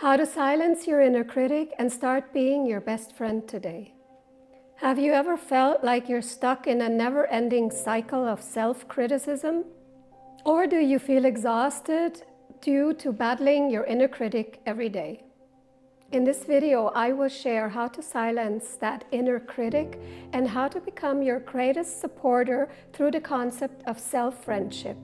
How to silence your inner critic and start being your best friend today. Have you ever felt like you're stuck in a never-ending cycle of self-criticism? Or do you feel exhausted due to battling your inner critic every day? In this video, I will share how to silence that inner critic and how to become your greatest supporter through the concept of self-friendship.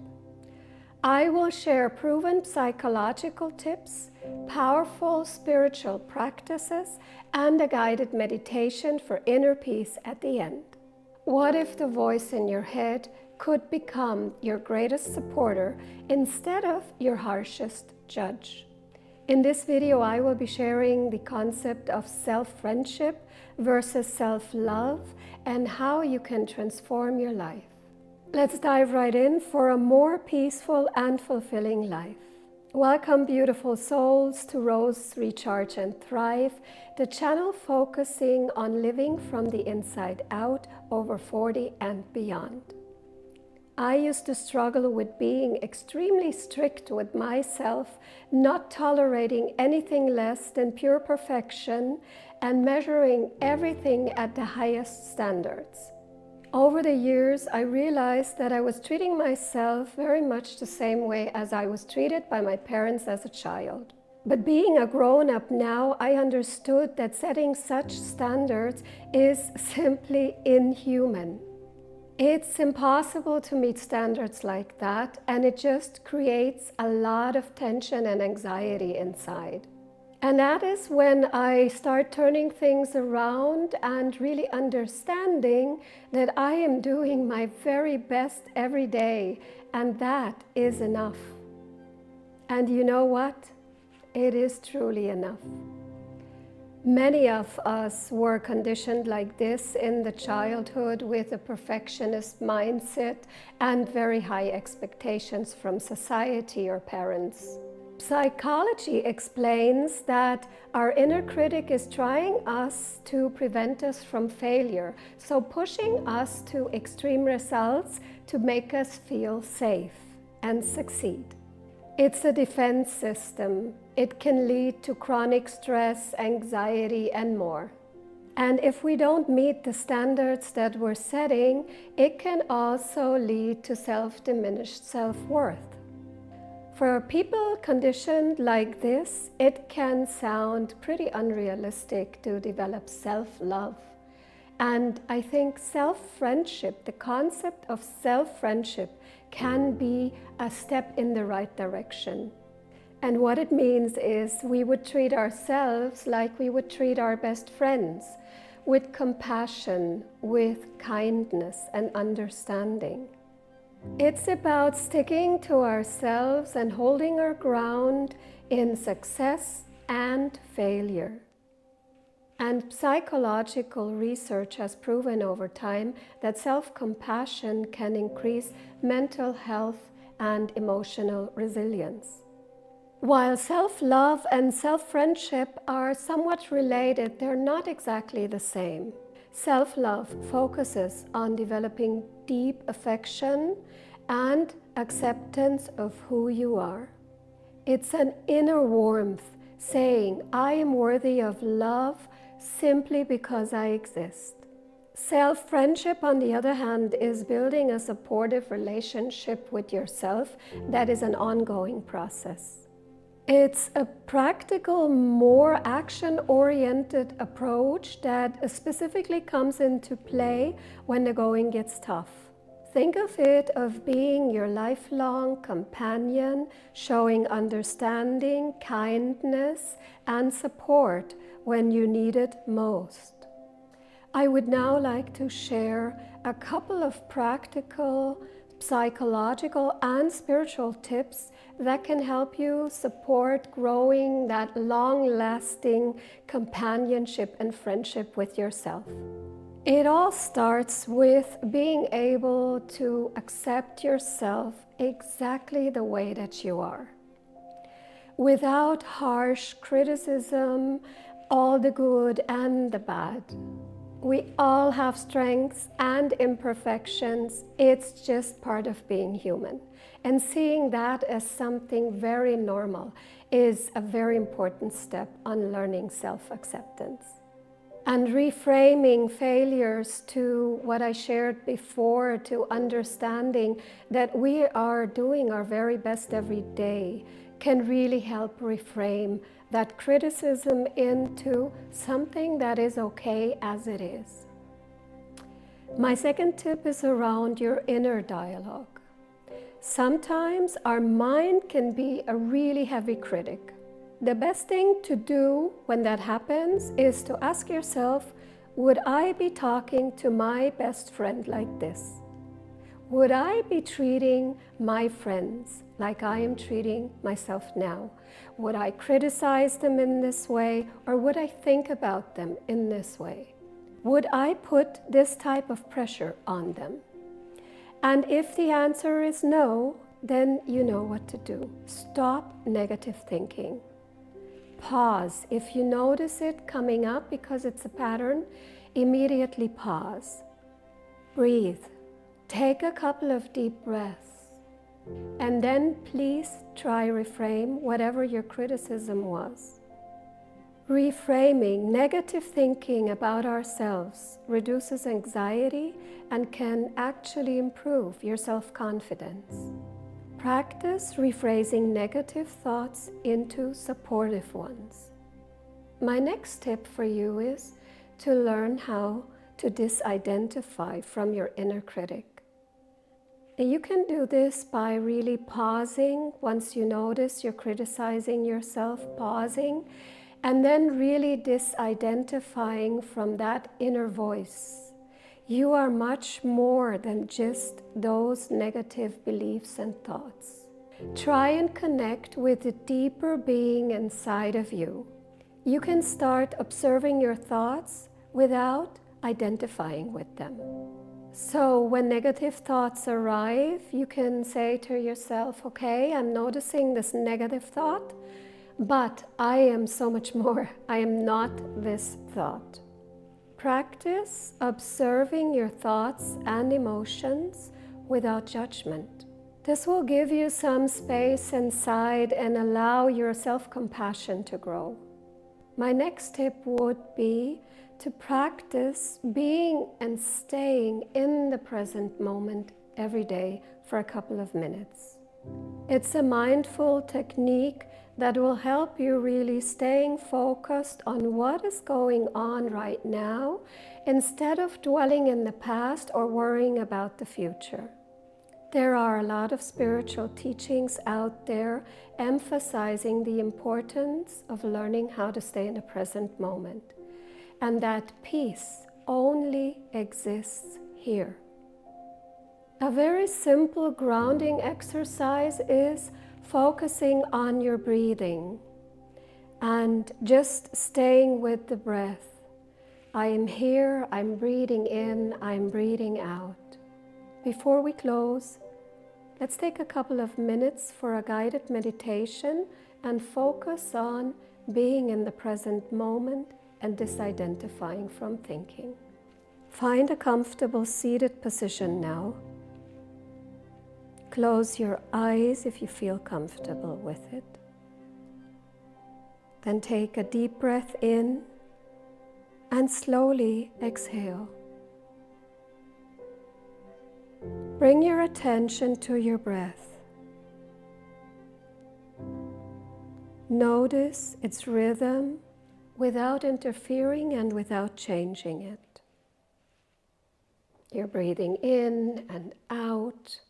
I will share proven psychological tips, powerful spiritual practices, and a guided meditation for inner peace at the end. What if the voice in your head could become your greatest supporter instead of your harshest judge? In this video, I will be sharing the concept of self-friendship versus self-love and how you can transform your life. Let's dive right in for a more peaceful and fulfilling life. Welcome, beautiful souls, to Rose, Recharge and Thrive, the channel focusing on living from the inside out over 40 and beyond. I used to struggle with being extremely strict with myself, not tolerating anything less than pure perfection and measuring everything at the highest standards. Over the years, I realized that I was treating myself very much the same way as I was treated by my parents as a child. But being a grown-up now, I understood that setting such standards is simply inhuman. It's impossible to meet standards like that, and it just creates a lot of tension and anxiety inside. And that is when I start turning things around and really understanding that I am doing my very best every day, and that is enough. And you know what? It is truly enough. Many of us were conditioned like this in the childhood with a perfectionist mindset and very high expectations from society or parents. Psychology explains that our inner critic is trying us to prevent us from failure, so pushing us to extreme results to make us feel safe and succeed. It's a defense system. It can lead to chronic stress, anxiety, and more. And if we don't meet the standards that we're setting, it can also lead to self-diminished self-worth. For people conditioned like this, it can sound pretty unrealistic to develop self-love. And I think self-friendship, the concept of self-friendship, can be a step in the right direction. And what it means is we would treat ourselves like we would treat our best friends, with compassion, with kindness and understanding. It's about sticking to ourselves and holding our ground in success and failure. And psychological research has proven over time that self-compassion can increase mental health and emotional resilience. While self-love and self-friendship are somewhat related, they're not exactly the same. Self-love focuses on developing deep affection and acceptance of who you are. It's an inner warmth saying, I am worthy of love simply because I exist. Self-friendship, on the other hand, is building a supportive relationship with yourself that is an ongoing process. It's a practical, more action-oriented approach that specifically comes into play when the going gets tough. Think of it of being your lifelong companion, showing understanding, kindness, and support when you need it most. I would now like to share a couple of practical, psychological, and spiritual tips that can help you support growing that long-lasting companionship and friendship with yourself. It all starts with being able to accept yourself exactly the way that you are, without harsh criticism, all the good and the bad. We all have strengths and imperfections. It's just part of being human. And seeing that as something very normal is a very important step on learning self-acceptance. And reframing failures to what I shared before, to understanding that we are doing our very best every day, can really help reframe that criticism into something that is okay as it is. My second tip is around your inner dialogue. Sometimes our mind can be a really heavy critic. The best thing to do when that happens is to ask yourself, would I be talking to my best friend like this? Would I be treating my friends like I am treating myself now? Would I criticize them in this way, or would I think about them in this way? Would I put this type of pressure on them? And if the answer is no, then you know what to do. Stop negative thinking. Pause. If you notice it coming up because it's a pattern, immediately pause. Breathe. Take a couple of deep breaths. And then please try reframe whatever your criticism was. Reframing negative thinking about ourselves reduces anxiety and can actually improve your self-confidence. Practice rephrasing negative thoughts into supportive ones. My next tip for you is to learn how to disidentify from your inner critic. And you can do this by really pausing once you notice you're criticizing yourself, pausing, and then really disidentifying from that inner voice. You are much more than just those negative beliefs and thoughts. Try and connect with the deeper being inside of you. You can start observing your thoughts without identifying with them. So when negative thoughts arrive, you can say to yourself, okay, I'm noticing this negative thought, but I am so much more. I am not this thought. Practice observing your thoughts and emotions without judgment. This will give you some space inside and allow your self-compassion to grow. My next tip would be to practice being and staying in the present moment every day for a couple of minutes. It's a mindful technique that will help you really staying focused on what is going on right now instead of dwelling in the past or worrying about the future. There are a lot of spiritual teachings out there emphasizing the importance of learning how to stay in the present moment, and that peace only exists here. A very simple grounding exercise is focusing on your breathing and just staying with the breath. I am here, I'm breathing in, I'm breathing out. Before we close, let's take a couple of minutes for a guided meditation and focus on being in the present moment and disidentifying from thinking. Find a comfortable seated position now. Close your eyes if you feel comfortable with it. Then take a deep breath in and slowly exhale. Bring your attention to your breath. Notice its rhythm without interfering and without changing it. You're breathing in and out,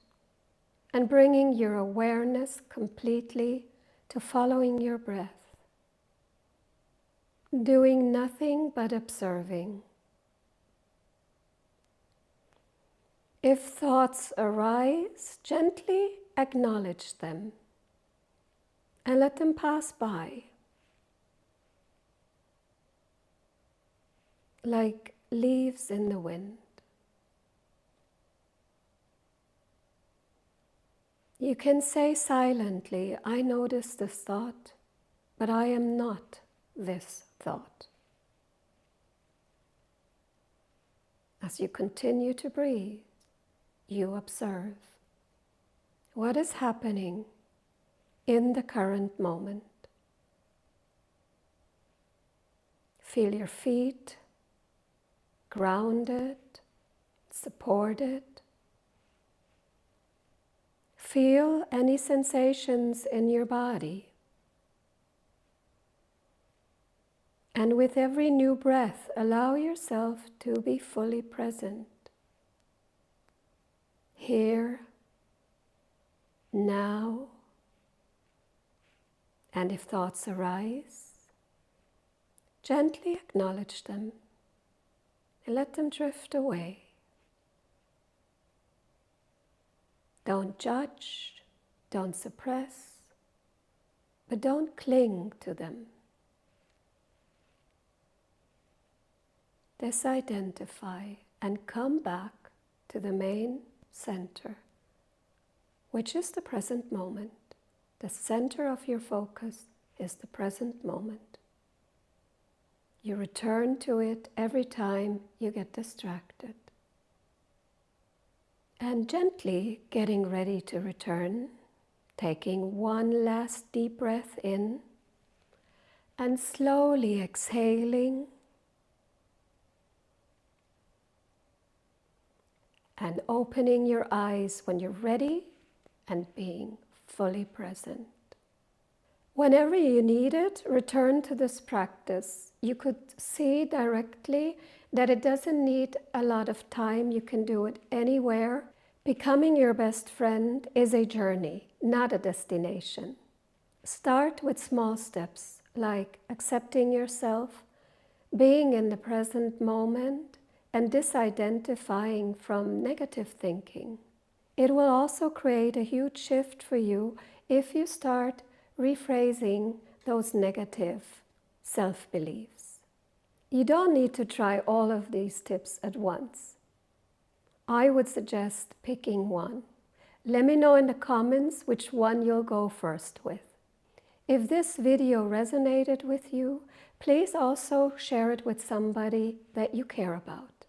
and bringing your awareness completely to following your breath. Doing nothing but observing. If thoughts arise, gently acknowledge them and let them pass by, like leaves in the wind. You can say silently, I notice this thought, but I am not this thought. As you continue to breathe, you observe what is happening in the current moment. Feel your feet grounded, supported. Feel any sensations in your body. And with every new breath, allow yourself to be fully present. Here, now, and if thoughts arise, gently acknowledge them and let them drift away. Don't judge, don't suppress, but don't cling to them. Disidentify and come back to the main center, which is the present moment. The center of your focus is the present moment. You return to it every time you get distracted. And gently getting ready to return, taking one last deep breath in and slowly exhaling and opening your eyes when you're ready and being fully present. Whenever you need it, return to this practice. You could see directly that it doesn't need a lot of time. You can do it anywhere. Becoming your best friend is a journey, not a destination. Start with small steps like accepting yourself, being in the present moment, and disidentifying from negative thinking. It will also create a huge shift for you if you start rephrasing those negative self-beliefs. You don't need to try all of these tips at once. I would suggest picking one. Let me know in the comments which one you'll go first with. If this video resonated with you, please also share it with somebody that you care about.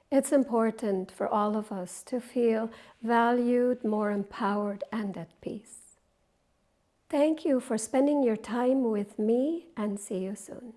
It's important for all of us to feel valued, more empowered, and at peace. Thank you for spending your time with me, and see you soon.